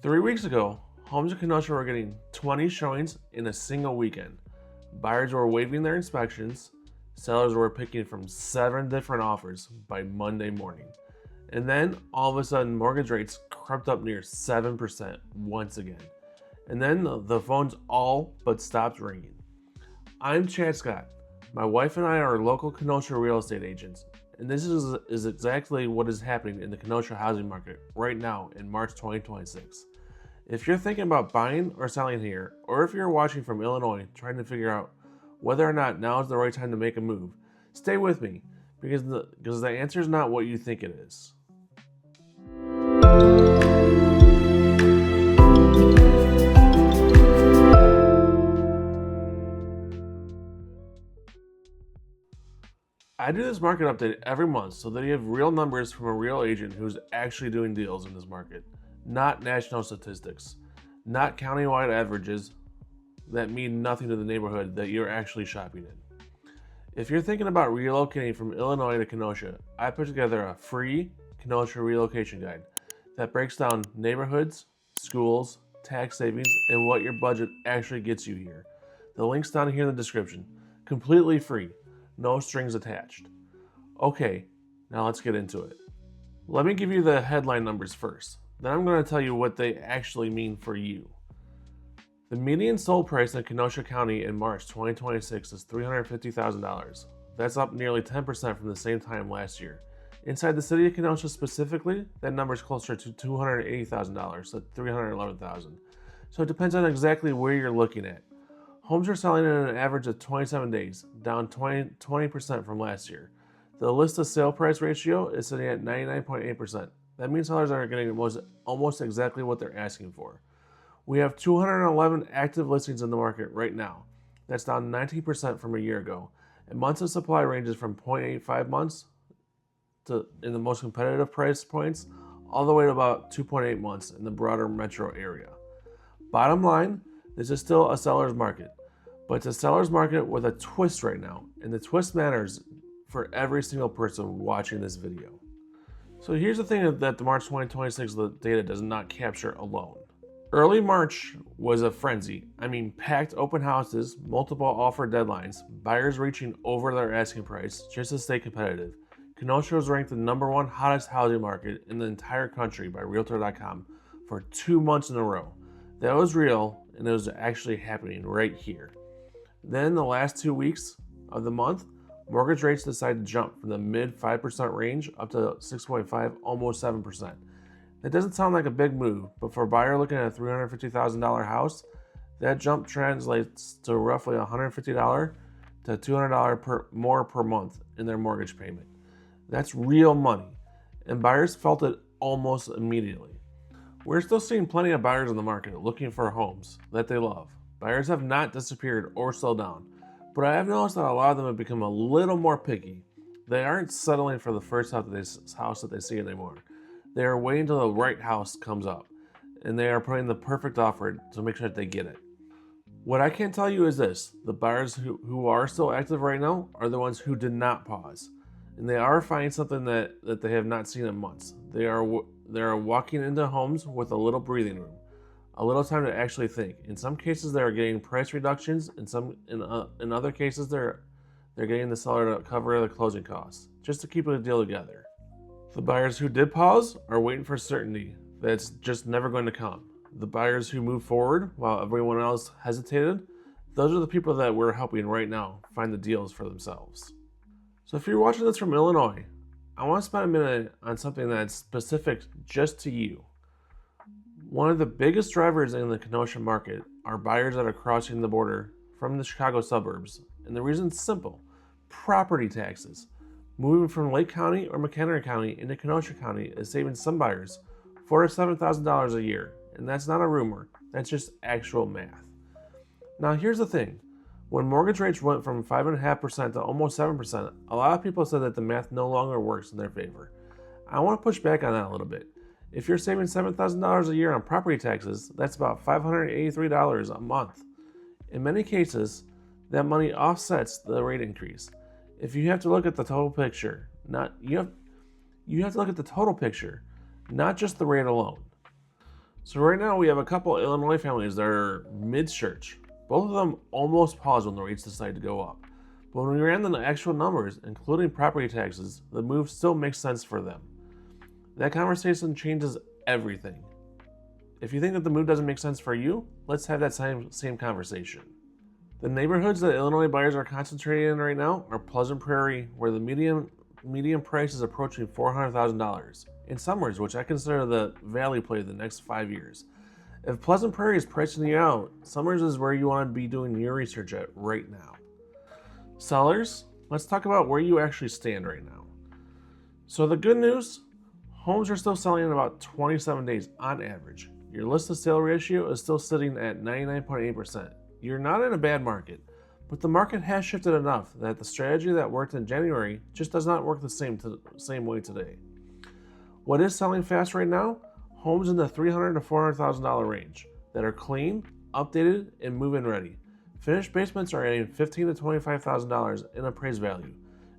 3 weeks ago, homes in Kenosha were getting 20 showings in a single weekend. Buyers were waiving their inspections. Sellers were picking from 7 different offers by Monday morning. And then all of a sudden, mortgage rates crept up near 7% once again. And then the phones all but stopped ringing. I'm Chad Scott. My wife and I are local Kenosha real estate agents. And this is exactly what is happening in the Kenosha housing market right now in March 2026. If you're thinking about buying or selling here, or if you're watching from Illinois trying to figure out whether or not now is the right time to make a move, stay with me because the answer is not what you think it is. I do this market update every month so that you have real numbers from a real agent who's actually doing deals in this market, not national statistics, not countywide averages that mean nothing to the neighborhood that you're actually shopping in. If you're thinking about relocating from Illinois to Kenosha, I put together a free Kenosha relocation guide that breaks down neighborhoods, schools, tax savings, and what your budget actually gets you here. The link's down here in the description. Completely free. No strings attached. Okay, now let's get into it. Let me give you the headline numbers first. Then I'm going to tell you what they actually mean for you. The median sold price in Kenosha County in March 2026 is $350,000. That's up nearly 10% from the same time last year. Inside the city of Kenosha specifically, that number is closer to $280,000 to $311,000. So it depends on exactly where you're looking at. Homes are selling in an average of 27 days, down 20% from last year. The list to sale price ratio is sitting at 99.8%. That means sellers are getting almost exactly what they're asking for. We have 211 active listings in the market right now. That's down 19% from a year ago. And months of supply ranges from 0.85 months to, in the most competitive price points, all the way to about 2.8 months in the broader metro area. Bottom line, this is still a seller's market. But it's a seller's market with a twist right now, and the twist matters for every single person watching this video. So here's the thing that the March 2026 data does not capture alone. Early March was a frenzy. Packed open houses, multiple offer deadlines, buyers reaching over their asking price just to stay competitive. Kenosha was ranked the #1 hottest housing market in the entire country by Realtor.com for 2 months in a row. That was real, and it was actually happening right here. Then the last 2 weeks of the month, mortgage rates decided to jump from the mid 5% range up to 6.5, almost 7%. That doesn't sound like a big move, but for a buyer looking at a $350,000 house, that jump translates to roughly $150 to $200 more per month in their mortgage payment. That's real money, and buyers felt it almost immediately. We're still seeing plenty of buyers in the market looking for homes that they love. Buyers have not disappeared or slowed down, but I have noticed that a lot of them have become a little more picky. They aren't settling for the first house that they see anymore. They are waiting until the right house comes up, and they are putting the perfect offer to make sure that they get it. What I can tell you is this: the buyers who are still active right now are the ones who did not pause, and they are finding something that they have not seen in months. They are walking into homes with a little breathing room, a little time to actually think. In some cases, they are getting price reductions. In other cases, they're getting the seller to cover the closing costs just to keep the deal together. The buyers who did pause are waiting for certainty that's just never going to come. The buyers who moved forward while everyone else hesitated, those are the people that we're helping right now find the deals for themselves. So if you're watching this from Illinois, I want to spend a minute on something that's specific just to you. One of the biggest drivers in the Kenosha market are buyers that are crossing the border from the Chicago suburbs. And the reason's simple: property taxes. Moving from Lake County or McHenry County into Kenosha County is saving some buyers $4,000 to $7,000 a year. And that's not a rumor, that's just actual math. Now here's the thing: when mortgage rates went from 5.5% to almost 7%, a lot of people said that the math no longer works in their favor. I want to push back on that a little bit. If you're saving $7,000 a year on property taxes, that's about $583 a month. In many cases, that money offsets the rate increase. If you have to look at the total picture, you have to look at the total picture, not just the rate alone. So right now we have a couple Illinois families that are mid-search. Both of them almost paused when the rates decided to go up. But when we ran the actual numbers, including property taxes, the move still makes sense for them. That conversation changes everything. If you think that the move doesn't make sense for you, let's have that same conversation. The neighborhoods that Illinois buyers are concentrated in right now are Pleasant Prairie, where the median price is approaching $400,000, and Summers, which I consider the valley play of the next 5 years. If Pleasant Prairie is pricing you out, Summers is where you want to be doing your research at right now. Sellers, let's talk about where you actually stand right now. So the good news, homes are still selling in about 27 days on average. Your list to sale ratio is still sitting at 99.8%. You're not in a bad market, but the market has shifted enough that the strategy that worked in January just does not work the same way today. What is selling fast right now? Homes in the $300,000 to $400,000 range that are clean, updated, and move-in ready. Finished basements are adding $15,000 to $25,000 in appraised value.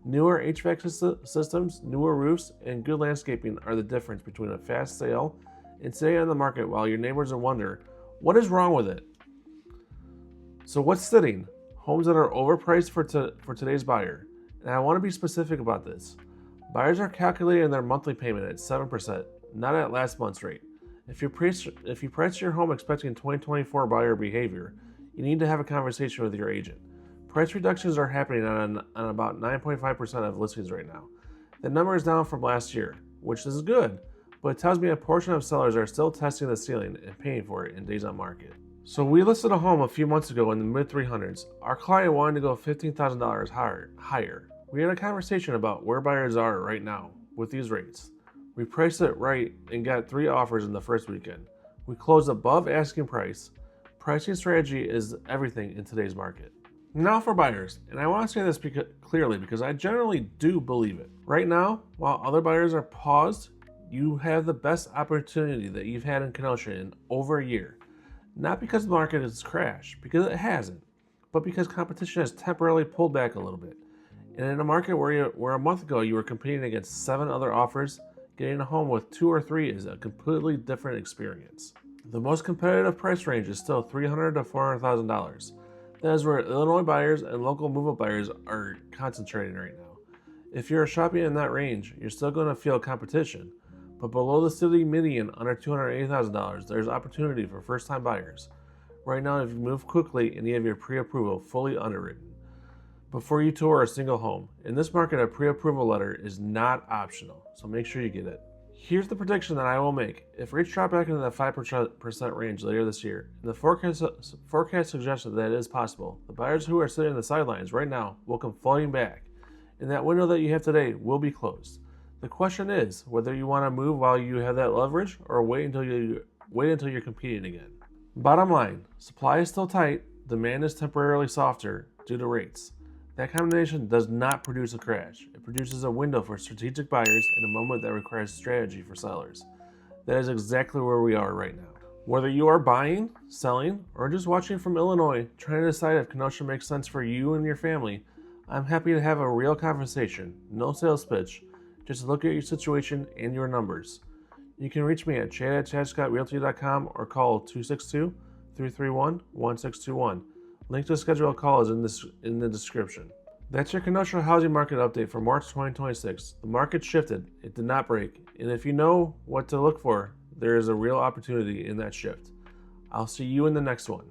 Newer HVAC systems, newer roofs, and good landscaping are the difference between a fast sale and staying on the market while your neighbors wonder, what is wrong with it? So what's sitting? Homes that are overpriced for today's buyer. And I want to be specific about this. Buyers are calculating their monthly payment at 7%, not at last month's rate. If you price your home expecting 2024 buyer behavior, you need to have a conversation with your agent. Price reductions are happening on about 9.5% of listings right now. The number is down from last year, which is good, but it tells me a portion of sellers are still testing the ceiling and paying for it in days on market. So we listed a home a few months ago in the mid 300s. Our client wanted to go $15,000 higher. We had a conversation about where buyers are right now with these rates. We priced it right and got 3 offers in the first weekend. We closed above asking price. Pricing strategy is everything in today's market. Now for buyers, and I want to say this clearly because I generally do believe it. Right now, while other buyers are paused, you have the best opportunity that you've had in Kenosha in over a year. Not because the market has crashed, because it hasn't, but because competition has temporarily pulled back a little bit. And in a market where a month ago you were competing against 7 other offers, getting a home with 2 or 3 is a completely different experience. The most competitive price range is still $300,000 to $400,000. That is where Illinois buyers and local move-up buyers are concentrating right now. If you're shopping in that range, you're still going to feel competition. But below the city median, under $280,000, there's opportunity for first-time buyers. Right now, if you move quickly and you have your pre-approval fully underwritten, before you tour a single home, in this market, a pre-approval letter is not optional, so make sure you get it. Here's the prediction that I will make. If rates drop back into the 5% range later this year, and the forecast suggests that it is possible, the buyers who are sitting on the sidelines right now will come flooding back, and that window that you have today will be closed. The question is whether you want to move while you have that leverage or wait until you're competing again. Bottom line, supply is still tight, demand is temporarily softer due to rates. That combination does not produce a crash. It produces a window for strategic buyers in a moment that requires strategy for sellers. That is exactly where we are right now. Whether you are buying, selling, or just watching from Illinois, trying to decide if Kenosha makes sense for you and your family, I'm happy to have a real conversation, no sales pitch. Just look at your situation and your numbers. You can reach me at chad@chadscottrealty.com or call 262-331-1621. Link to schedule a call is in the description. That's your Kenosha housing market update for March 2026. The market shifted, it did not break, and if you know what to look for, there is a real opportunity in that shift. I'll see you in the next one.